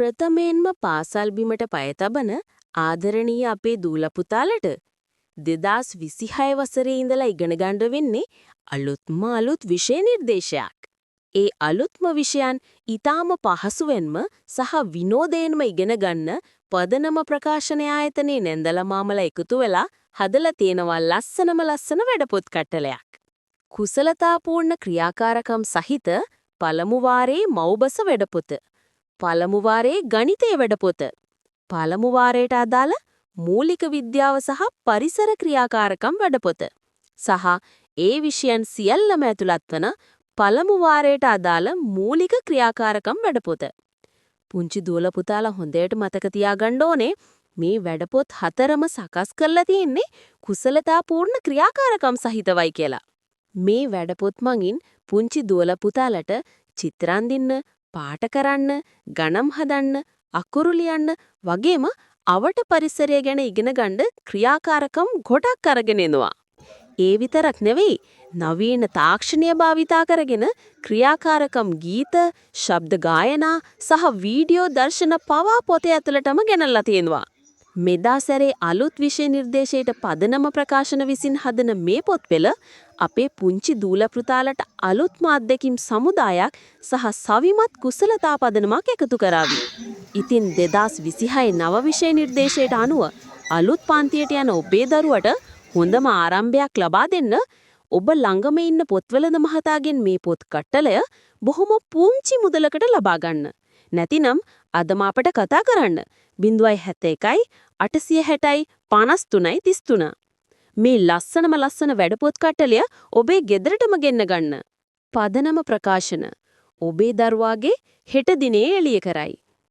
ප්‍රථමයෙන්ම පාසල් බිමට පය තබන ආදරණීය අපේ දූල පුතාලට 2026 වසරේ ඉඳලා ඉගෙන ගන්න වෙන්නේ අලුත් විෂය නිර්දේශයක්. ඒ අලුත්ම විෂයන් ඊටාම පහසුවෙන්ම සහ විනෝදයෙන්ම ඉගෙන ගන්න පදනම ප්‍රකාශන ආයතනයේ නැන්දලා මාමලා එකතු වෙලා හදලා තියෙනවා ලස්සන වැඩපොත් කට්ටලයක්. කුසලතාපූර්ණ ක්‍රියාකාරකම් සහිත පළමු වාරයේ මව්බස වැඩපොත. පළමු වාරයේ ගණිතයේ වැඩපොත. පළමු වාරයට අදාළ මූලික විද්‍යාව සහ පරිසර ක්‍රියාකාරකම් වැඩපොත. සහ ඒ විෂයන් සියල්ලම ඇතුළත් වන පළමු වාරයට අදාළ මූලික ක්‍රියාකාරකම් වැඩපොත. පුංචි දූල පුතාලා හොඳට මතක තියාගන්න ඕනේ මේ වැඩපොත් හතරම සකස් කරලා තියෙන්නේ කුසලතාපූර්ණ ක්‍රියාකාරකම් සහිතවයි කියලා. මේ වැඩපොත් මගින් පුංචි දූල පුතාලට චිත්‍ර අඳින්න, පාට කරන්න, ගණම් හදන්න, අකුරු ලියන්න වගේම අවට පරිසරය ගැන ඉගෙන ගන්න ක්‍රියාකාරකම් ගොඩක් අරගෙන එනවා. ඒ විතරක් නෙවෙයි, නවීන තාක්ෂණය භාවිතා කරගෙන ක්‍රියාකාරකම් ගීත, ශබ්ද ගායනා සහ වීඩියෝ දර්ශන පවා පොතේ ඇතුළටම ගෙනල්ලා තියෙනවා. මෙදා සැරේ අලුත් විෂය නිර්දේශයට පදනම ප්‍රකාශන විසින් හදන මේ පොත්පෙළ අපේ පුංචි දූල පුතාලට අලුත්ම අත්දැකීම් සමුදායක් සහ සවිමත් කුසලතා පදනමක් එකතු කරાવી. ඉතින් 2026 නව විෂය නිර්දේශයට අනුව අලුත් පන්තියට යන ඔබේ දරුවට හොඳම ආරම්භයක් ලබා දෙන්න ඔබ ළඟම ඉන්න පොත්වලද මහතාගෙන් මේ පොත් කට්ටලය බොහොම පුංචි මුදලකට ලබා ගන්න. නැතිනම් අදම අපට කතා කරන්න 071 860 53 33. මේ ලස්සන වැඩපොත් කට්ටලය ඔබේ ගෙදරටම ගෙන්න ගන්න. පදනම ප්‍රකාශන ඔබේ දරුවාගේ හෙට දිනේ එළිය කරයි.